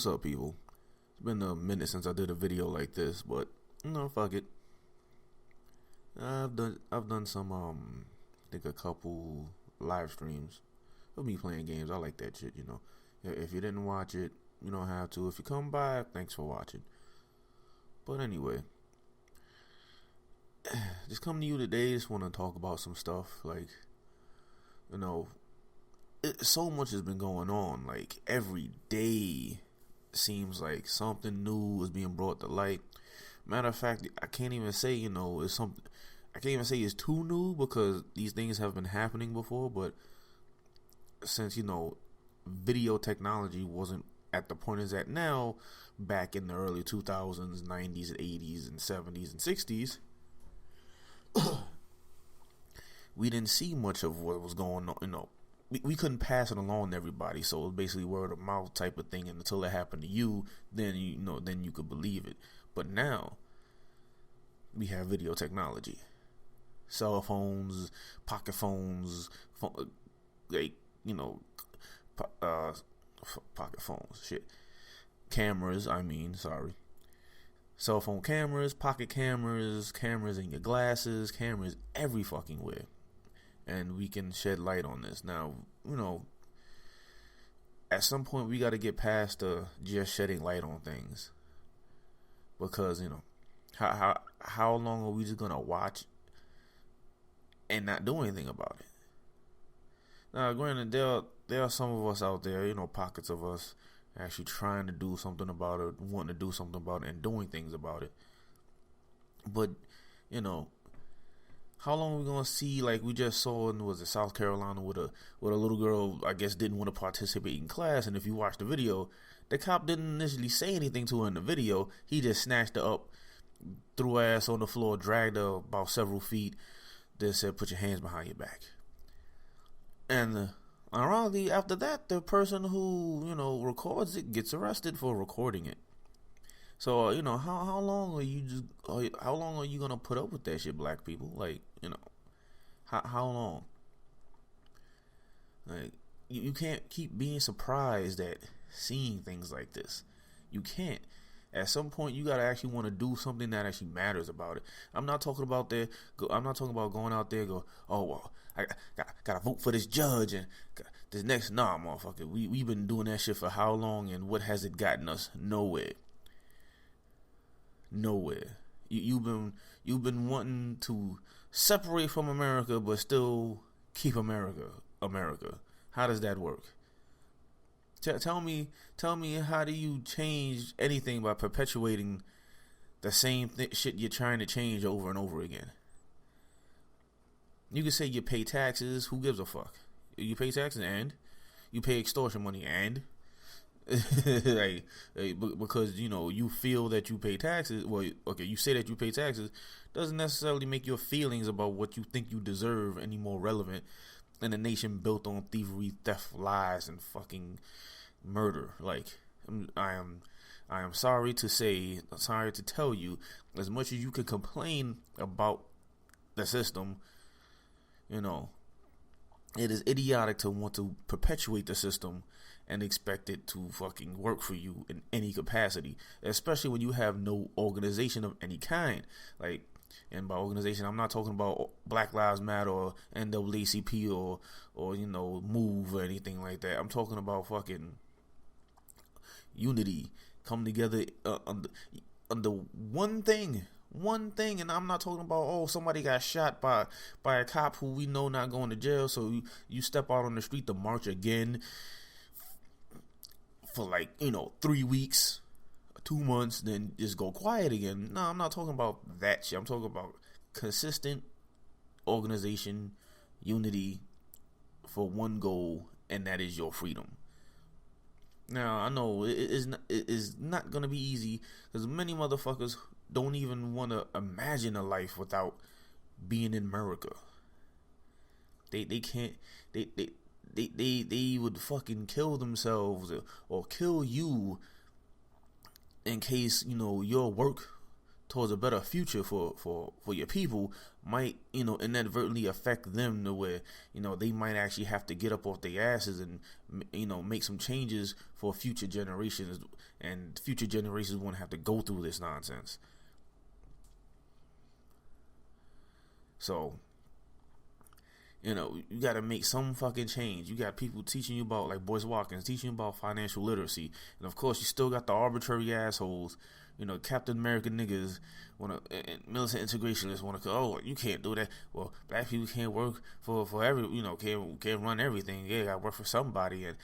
what's up, people? It's been a minute since I did a video like this, but fuck it. I've done some I think a couple live streams of me playing games. I like that shit, If you didn't watch it, you don't have to. If you come by, thanks for watching. But anyway, just coming to you today. Just want to talk about some stuff. So much has been going on. Like every day seems like something new is being brought to light. Matter of fact, I can't even say it's something. I can't even say it's too new because these things have been happening before. But since video technology wasn't at the point it's at now, back in the early 2000s, 90s, and 80s, and 70s and 60s, we didn't see much of what was going on. We couldn't pass it along to everybody, so it was basically word of mouth type of thing. And until it happened to you, then you could believe it. But now we have video technology, cell phones, pocket phones, pocket phones, shit, cameras. Cell phone cameras, pocket cameras, cameras in your glasses, cameras every fucking where. And we can shed light on this. Now, at some point we got to get past just shedding light on things. Because, how long are we just going to watch and not do anything about it? Now, granted, there are some of us out there, pockets of us actually trying to do something about it, wanting to do something about it, and doing things about it. But, how long are we gonna see? Like we just saw in South Carolina with a little girl, I guess, didn't want to participate in class, and if you watch the video, the cop didn't initially say anything to her in the video. He just snatched her up, threw her ass on the floor, dragged her about several feet, then said, "Put your hands behind your back." And ironically, after that, the person who records it gets arrested for recording it. So how long are you gonna put up with that shit, black people? How long? Like you can't keep being surprised at seeing things like this. You can't. At some point, you gotta actually want to do something that actually matters about it. I'm not talking about going out there and go, oh well, I gotta vote for this judge and this next. Nah, motherfucker. We've been doing that shit for how long, and what has it gotten us? Nowhere. You've been wanting to separate from America, but still keep America. How does that work? Tell me, how do you change anything by perpetuating the same shit you're trying to change over and over again? You can say you pay taxes. Who gives a fuck? You pay taxes and you pay extortion money and because you feel that you pay taxes. Well, okay, you say that you pay taxes doesn't necessarily make your feelings about what you think you deserve any more relevant in a nation built on thievery, theft, lies, and fucking murder. I am sorry to tell you, as much as you can complain about the system, it is idiotic to want to perpetuate the system and expect it to fucking work for you in any capacity, especially when you have no organization of any kind. And by organization, I'm not talking about Black Lives Matter or NAACP or MOVE or anything like that. I'm talking about fucking unity, come together under one thing. And I'm not talking about somebody got shot by a cop who we know not going to jail, so you step out on the street to march again for 3 weeks, 2 months, then just go quiet again. No, I'm not talking about that shit. I'm talking about consistent organization, unity for one goal, and that is your freedom. Now, I know it is not going to be easy because many motherfuckers don't even want to imagine a life without being in America. They can't. They would fucking kill themselves or kill you in case your work towards a better future for your people might, inadvertently affect them to where, they might actually have to get up off their asses and, make some changes for future generations, and future generations won't have to go through this nonsense. So, you got to make some fucking change. You got people teaching you about, like Boyce Watkins, teaching you about financial literacy. And of course, you still got the arbitrary assholes, Captain America niggas, and militant integrationists want to go, oh, you can't do that. Well, black people can't work for every, can't run everything. Yeah, got to work for somebody. And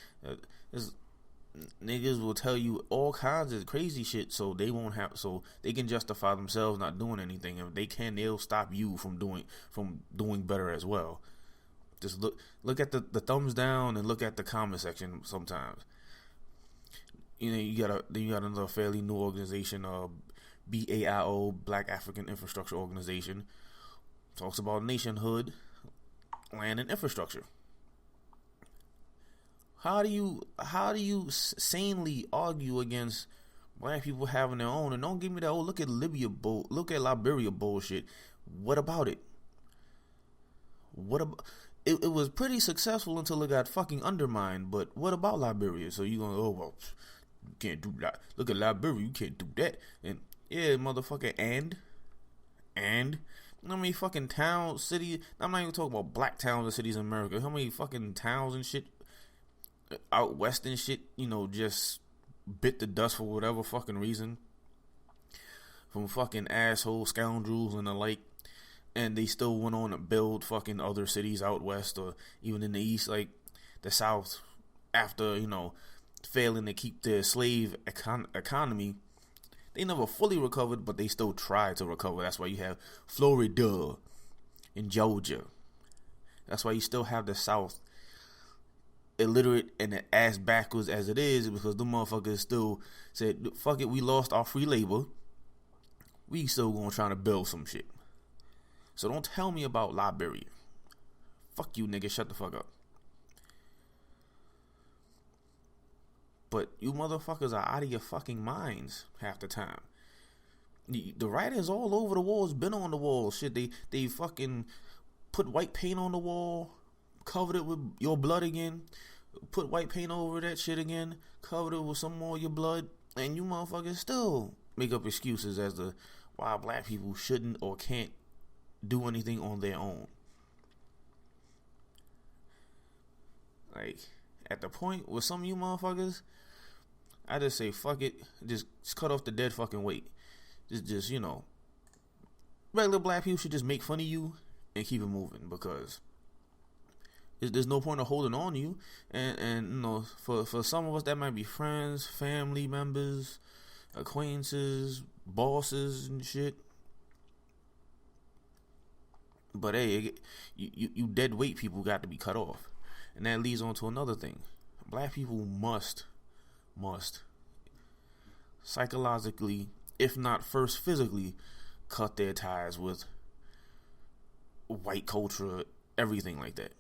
niggas will tell you all kinds of crazy shit so they can justify themselves not doing anything. And if they can, they'll stop you from doing better as well. Just look at the thumbs down and look at the comment section sometimes. You got another fairly new organization, BAIO, Black African Infrastructure Organization, talks about nationhood, land, and infrastructure. How do you sanely argue against black people having their own? And don't give me that, look at Liberia bullshit. What about it? It was pretty successful until it got fucking undermined. But what about Liberia? So you gonna, you can't do that. Look at Liberia, you can't do that. And yeah, motherfucker, and how many fucking towns, cities? I'm not even talking about black towns and cities in America. How many fucking towns and shit out west and shit, just bit the dust for whatever fucking reason from fucking asshole scoundrels and the like, and they still went on to build fucking other cities out west or even in the east, like the south, after failing to keep their slave economy. They never fully recovered, but they still tried to recover. That's why you have Florida and Georgia. That's why you still have the South illiterate and ass backwards as it is, because the motherfuckers still said, fuck it, we lost our free labor. We still gonna try to build some shit. So don't tell me about Liberia. Fuck you, nigga. Shut the fuck up. But you motherfuckers are out of your fucking minds half the time. The writings all over the walls, been on the wall. Shit, they fucking put white paint on the wall, covered it with your blood again, put white paint over that shit again, covered it with some more of your blood, and you motherfuckers still make up excuses as to why black people shouldn't or can't do anything on their own. Like, at the point with some of you motherfuckers, I just say fuck it, just cut off the dead fucking weight. Just regular black people should just make fun of you and keep it moving, because there's no point of holding on to you. And for some of us, that might be friends, family members, acquaintances, bosses and shit. But hey, you dead weight people got to be cut off. And that leads on to another thing. Black people must psychologically, if not first physically, cut their ties with white culture, everything like that.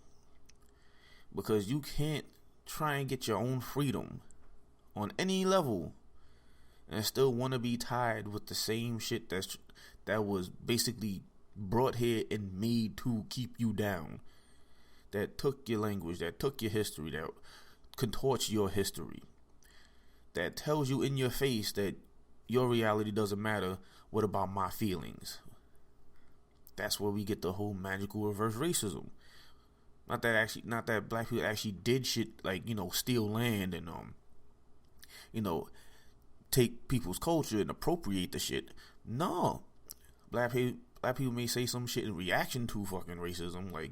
Because you can't try and get your own freedom on any level and still want to be tied with the same shit that was basically brought here and made to keep you down. That took your language, that took your history, that contorts your history, that tells you in your face that your reality doesn't matter. What about my feelings? That's where we get the whole magical reverse racism. Not that black people actually did shit like, steal land and take people's culture and appropriate the shit. No. Black people may say some shit in reaction to fucking racism, like,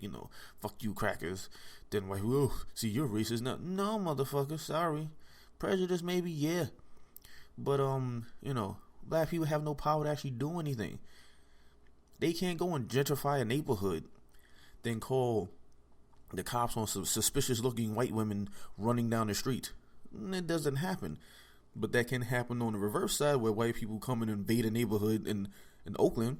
fuck you crackers. Then white people, see, you're racist now. No, motherfucker, sorry. Prejudice maybe, yeah. But, black people have no power to actually do anything. They can't go and gentrify a neighborhood, then call the cops on some suspicious looking white women running down the street. It doesn't happen. But that can happen on the reverse side, where white people come and invade a neighborhood in Oakland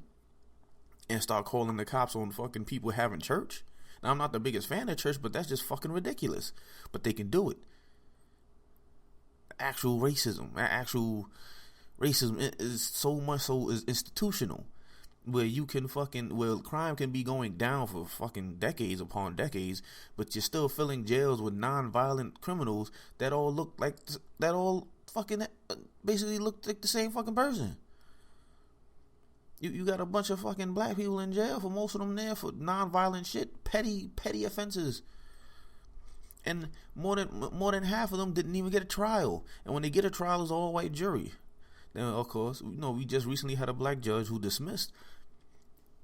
and start calling the cops on fucking people having church. Now, I'm not the biggest fan of church, but that's just fucking ridiculous. But they can do it. Actual racism, actual Racism is so much so is institutional, where you can fucking where crime can be going down for fucking decades upon decades, but you're still filling jails with non-violent criminals that all look like that all fucking basically look like the same fucking person. You got a bunch of fucking black people in jail, for most of them there for non-violent shit, petty offenses. And more than half of them didn't even get a trial. And when they get a trial, it's all white jury. Then of course, we just recently had a black judge who dismissed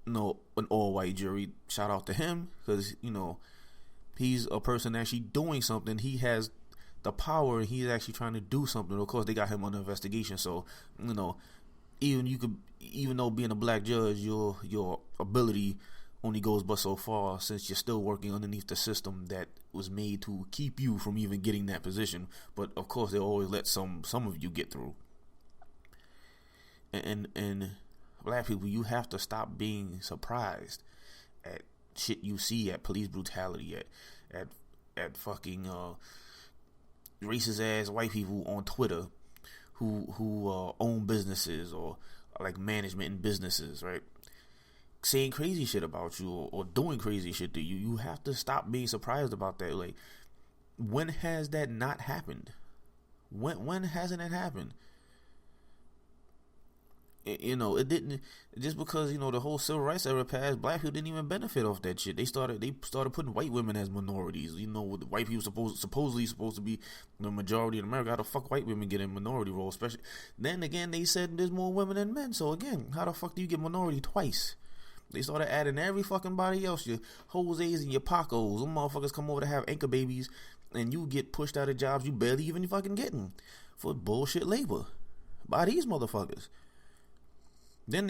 an all white jury. Shout out to him, because he's a person actually doing something. He has the power, and he's actually trying to do something. Of course, they got him under investigation. So even though being a black judge, your ability only goes but so far, since you're still working underneath the system that was made to keep you from even getting that position. But of course, they always let some of you get through. And black people, you have to stop being surprised at shit you see, at police brutality, at fucking racist ass white people on Twitter who own businesses or like management in businesses, right? Saying crazy shit about you or doing crazy shit to you. You have to stop being surprised about that. Like, when has that not happened? When hasn't it happened? It didn't, just because the whole civil rights era passed. Black people didn't even benefit off that shit. They started putting white women as minorities. The white people supposedly supposed to be the majority in America. How the fuck white women get in minority roles? Especially then again, they said there's more women than men. So again, how the fuck do you get minority twice? They started adding every fucking body else. Your Jose's and your Pacos. Them motherfuckers come over to have anchor babies, and you get pushed out of jobs you barely even fucking getting for bullshit labor by these motherfuckers. Then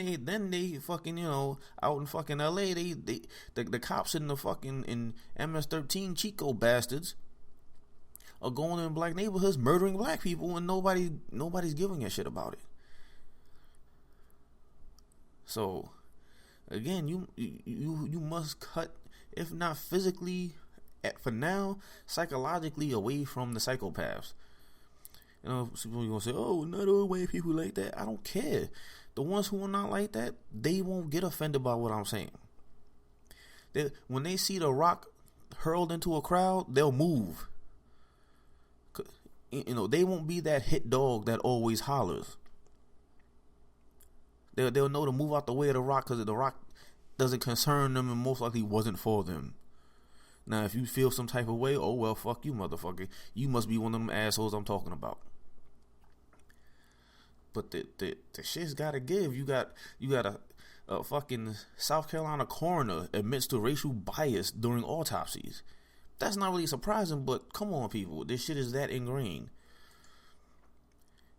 they fucking out in fucking LA, the cops in the fucking in MS-13 Chico bastards are going in black neighborhoods murdering black people, and nobody's giving a shit about it. So again, you must cut, if not physically, for now, psychologically away from the psychopaths. People are gonna say, "Oh, not all white people like that." I don't care. The ones who are not like that, they won't get offended by what I'm saying. When they see The Rock hurled into a crowd, they'll move. They won't be that hit dog that always hollers. They'll know to move out the way of The Rock, because The Rock doesn't concern them and most likely wasn't for them. Now, if you feel some type of way, oh well, fuck you, motherfucker. You must be one of them assholes I'm talking about. But the shit's gotta give. You got a fucking South Carolina coroner admits to racial bias during autopsies. That's not really surprising, but come on, people, this shit is that ingrained.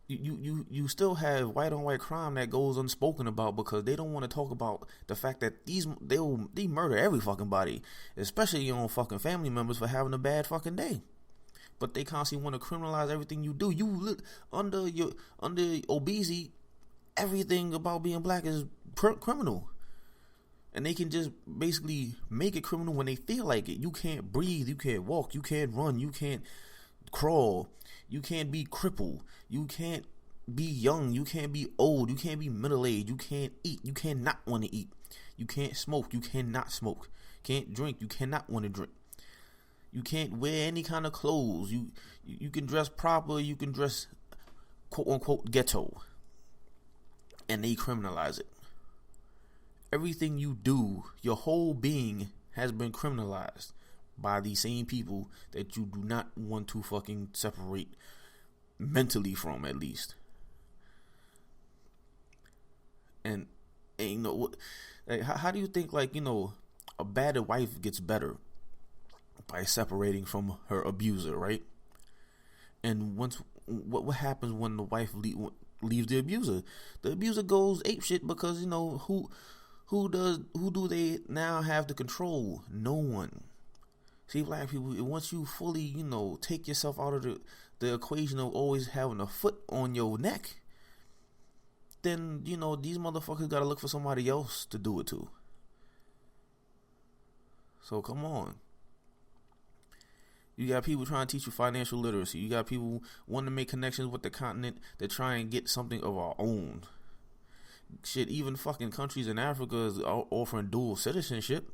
You still have white on white crime that goes unspoken about, because they don't want to talk about the fact that they murder every fucking body, especially your own fucking family members, for having a bad fucking day. But they constantly want to criminalize everything you do. You look under obesity, everything about being black is criminal, and they can just basically make it criminal when they feel like it. You can't breathe, you can't walk, you can't run, you can't crawl, you can't be crippled, you can't be young, you can't be old, you can't be middle-aged, you can't eat, you cannot want to eat, you can't smoke, you cannot smoke, can't drink, you cannot want to drink, you can't wear any kind of clothes, you can dress proper, you can dress quote-unquote ghetto, and they criminalize it. Everything you do, your whole being has been criminalized by these same people that you do not want to fucking separate mentally from, at least. And what? Like, how do you think a bad wife gets better? By separating from her abuser, right? And what happens when the wife leaves the abuser? The abuser goes apeshit, because who do they now have the control? No one. See, black people, once you fully, take yourself out of the equation of always having a foot on your neck, then, these motherfuckers gotta look for somebody else to do it to. So come on. You got people trying to teach you financial literacy. You got people wanting to make connections with the continent to try and get something of our own. Shit, even fucking countries in Africa is offering dual citizenship.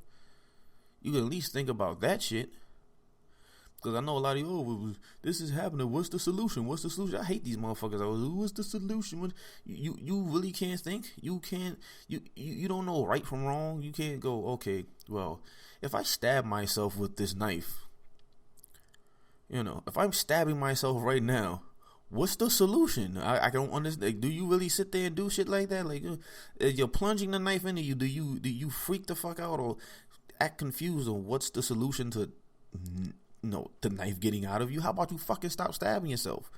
You can at least think about that shit. Because I know a lot of you, this is happening. What's the solution? What's the solution? I hate these motherfuckers. What's the solution? You really can't think? You can't, you don't know right from wrong? You can't go, okay, well, if I stab myself with this knife, if I'm stabbing myself right now, what's the solution? I don't understand. Like, do you really sit there and do shit like that? Like, you're plunging the knife into you. Do you freak the fuck out or act confused on what's the solution to the knife getting out of you? How about you fucking stop stabbing yourself?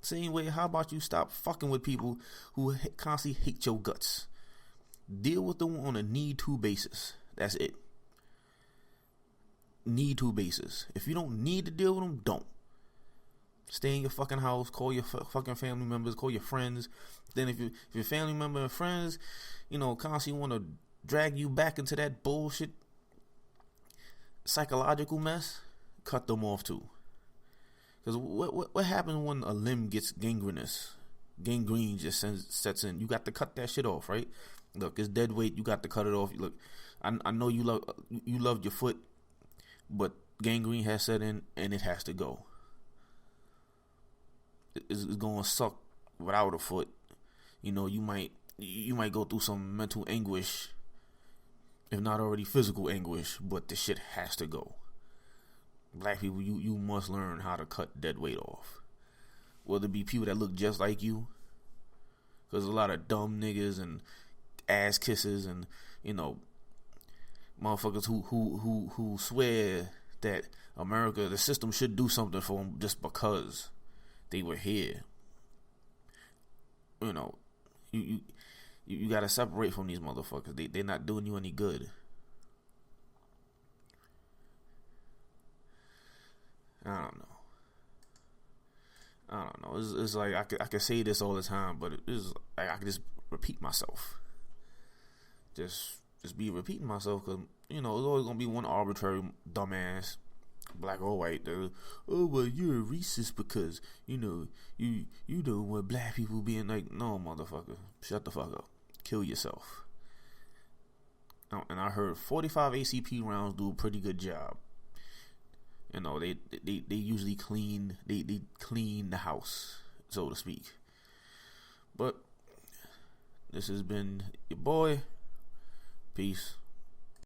Same way, how about you stop fucking with people who constantly hate your guts? Deal with them on a need-to basis. That's it. Need-to basis. If you don't need to deal with them, don't. Stay in your fucking house. Call your fucking family members. Call your friends. Then if your family member and friends, constantly want to drag you back into that bullshit psychological mess, cut them off too. Because what happens when a limb gets gangrenous? Gangrene just sets in. You got to cut that shit off, right? Look, it's dead weight. You got to cut it off. Look, I know you loved your foot, but gangrene has set in and it has to go. It's going to suck without a foot. You might go through some mental anguish, if not already physical anguish, but the shit has to go. Black people, you must learn how to cut dead weight off. Whether it be people that look just like you, because a lot of dumb niggas and ass kissers and motherfuckers who swear that America, the system should do something for them just because they were here. You gotta separate from these motherfuckers. They're not doing you any good. I don't know. It's like I could say this all the time, but it's like I could just repeat myself. Just be repeating myself, because there's always gonna be one arbitrary dumbass, black or white. Oh well, you're a racist because you don't want black people being like, no, motherfucker, shut the fuck up, kill yourself. And I heard 45 ACP rounds do a pretty good job. They usually clean the house, so to speak. But this has been your boy. Peace.